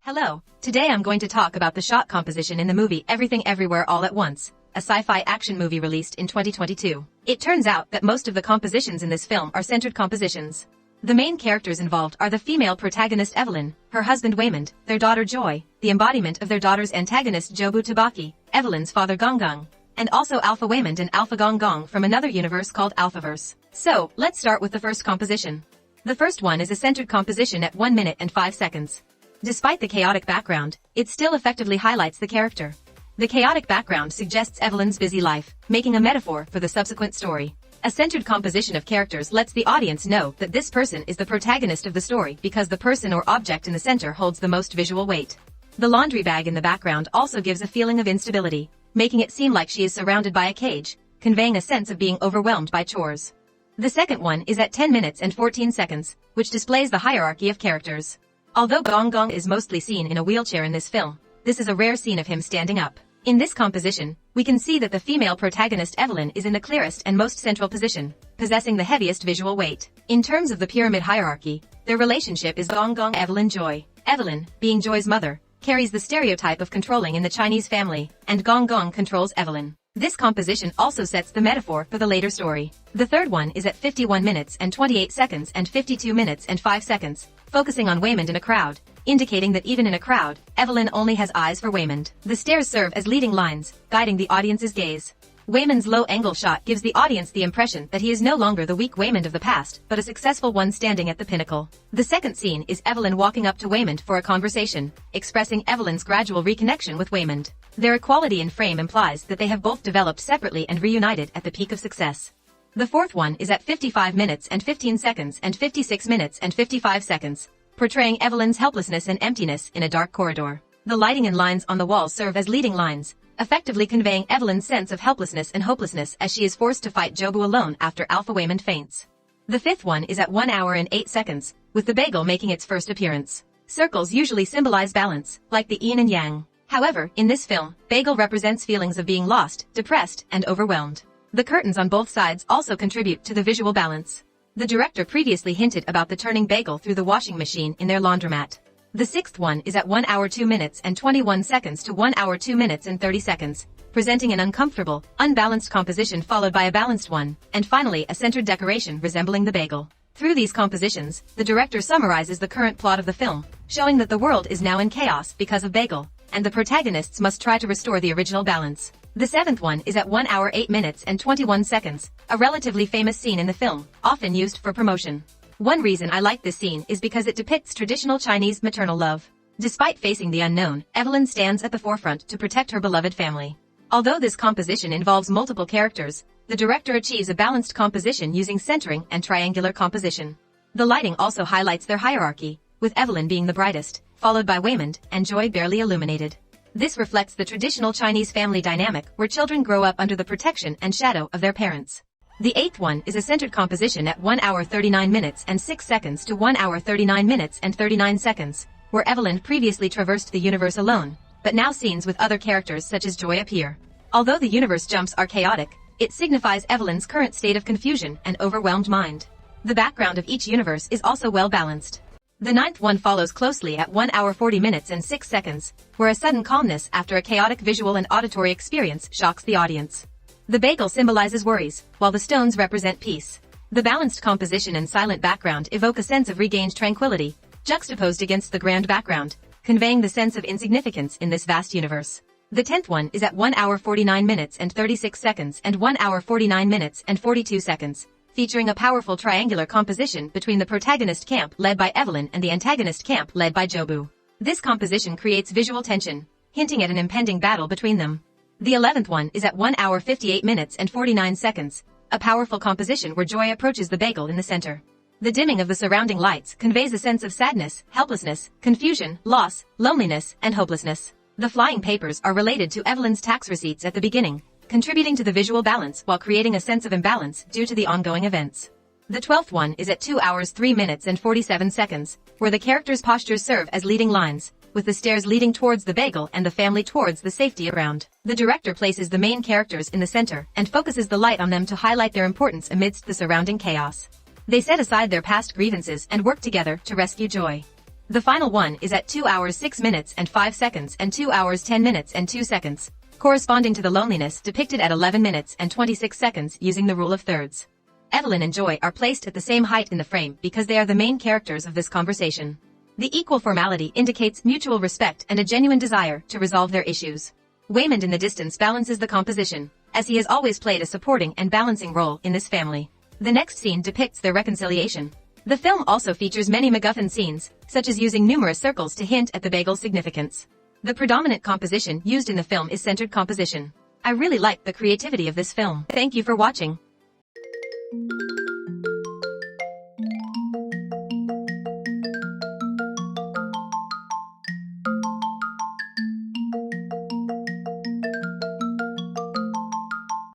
Hello, today I'm going to talk about the shot composition in the movie Everything Everywhere All at Once, a sci-fi action movie released in 2022. It turns out that most of the compositions in this film are centered compositions. The main characters involved are the female protagonist Evelyn, her husband Waymond, their daughter Joy, the embodiment of their daughter's antagonist Jobu Tabaki, Evelyn's father Gong, and also Alpha Waymond and Alpha Gong from another universe called Alphaverse. So, let's start with the first composition. The first one is a centered composition at 1 minute and 5 seconds. Despite the chaotic background, it still effectively highlights the character. The chaotic background suggests Evelyn's busy life, making a metaphor for the subsequent story. A centered composition of characters lets the audience know that this person is the protagonist of the story because the person or object in the center holds the most visual weight. The laundry bag in the background also gives a feeling of instability, making it seem like she is surrounded by a cage, conveying a sense of being overwhelmed by chores. The second one is at 10 minutes and 14 seconds, which displays the hierarchy of characters. Although Gong is mostly seen in a wheelchair in this film, this is a rare scene of him standing up. In this composition, we can see that the female protagonist Evelyn is in the clearest and most central position, possessing the heaviest visual weight. In terms of the pyramid hierarchy, their relationship is Gong Evelyn Joy. Evelyn, being Joy's mother, carries the stereotype of controlling in the Chinese family, and Gong controls Evelyn. This composition also sets the metaphor for the later story. The third one is at 51 minutes and 28 seconds and 52 minutes and 5 seconds, focusing on Waymond in a crowd, indicating that even in a crowd, Evelyn only has eyes for Waymond. The stairs serve as leading lines, guiding the audience's gaze. Waymond's low-angle shot gives the audience the impression that he is no longer the weak Waymond of the past, but a successful one standing at the pinnacle. The second scene is Evelyn walking up to Waymond for a conversation, expressing Evelyn's gradual reconnection with Waymond. Their equality in frame implies that they have both developed separately and reunited at the peak of success. The fourth one is at 55 minutes and 15 seconds and 56 minutes and 55 seconds, portraying Evelyn's helplessness and emptiness in a dark corridor. The lighting and lines on the walls serve as leading lines, effectively conveying Evelyn's sense of helplessness and hopelessness as she is forced to fight Jobu alone after Alpha Waymond faints. The fifth one is at 1 hour and 8 seconds, with the bagel making its first appearance. Circles usually symbolize balance, like the yin and yang. However, in this film, bagel represents feelings of being lost, depressed, and overwhelmed. The curtains on both sides also contribute to the visual balance. The director previously hinted about the turning bagel through the washing machine in their laundromat. The sixth one is at 1 hour 2 minutes and 21 seconds to 1 hour 2 minutes and 30 seconds, presenting an uncomfortable, unbalanced composition followed by a balanced one, and finally a centered decoration resembling the bagel. Through these compositions, the director summarizes the current plot of the film, showing that the world is now in chaos because of bagel, and the protagonists must try to restore the original balance. The seventh one is at 1 hour 8 minutes and 21 seconds, a relatively famous scene in the film, often used for promotion. One reason I like this scene is because it depicts traditional Chinese maternal love. Despite facing the unknown, Evelyn stands at the forefront to protect her beloved family. Although this composition involves multiple characters, the director achieves a balanced composition using centering and triangular composition. The lighting also highlights their hierarchy, with Evelyn being the brightest, followed by Waymond, and Joy barely illuminated. This reflects the traditional Chinese family dynamic where children grow up under the protection and shadow of their parents. The eighth one is a centered composition at 1 hour 39 minutes and 6 seconds to 1 hour 39 minutes and 39 seconds, where Evelyn previously traversed the universe alone, but now scenes with other characters such as Joy appear. Although the universe jumps are chaotic, it signifies Evelyn's current state of confusion and overwhelmed mind. The background of each universe is also well balanced. The ninth one follows closely at 1 hour 40 minutes and 6 seconds, where a sudden calmness after a chaotic visual and auditory experience shocks the audience. The bagel symbolizes worries, while the stones represent peace. The balanced composition and silent background evoke a sense of regained tranquility, juxtaposed against the grand background, conveying the sense of insignificance in this vast universe. The 10th one is at 1 hour 49 minutes and 36 seconds and 1 hour 49 minutes and 42 seconds, featuring a powerful triangular composition between the protagonist camp led by Evelyn and the antagonist camp led by Jobu. This composition creates visual tension, hinting at an impending battle between them. The 11th one is at 1 hour 58 minutes and 49 seconds, a powerful composition where Joy approaches the bagel in the center. The dimming of the surrounding lights conveys a sense of sadness, helplessness, confusion, loss, loneliness, and hopelessness. The flying papers are related to Evelyn's tax receipts at the beginning, contributing to the visual balance while creating a sense of imbalance due to the ongoing events. The 12th one is at 2 hours 3 minutes and 47 seconds, where the characters' postures serve as leading lines, with the stairs leading towards the bagel and the family towards the safety around. The director places the main characters in the center and focuses the light on them to highlight their importance amidst the surrounding chaos. They set aside their past grievances and work together to rescue Joy. The final one is at 2 hours 6 minutes and 5 seconds and 2 hours 10 minutes and 2 seconds, corresponding to the loneliness depicted at 11 minutes and 26 seconds using the rule of thirds. Evelyn and Joy are placed at the same height in the frame because they are the main characters of this conversation. The equal formality indicates mutual respect and a genuine desire to resolve their issues. Waymond in the distance balances the composition, as he has always played a supporting and balancing role in this family. The next scene depicts their reconciliation. The film also features many MacGuffin scenes, such as using numerous circles to hint at the bagel's significance. The predominant composition used in the film is centered composition. I really like the creativity of this film. Thank you for watching.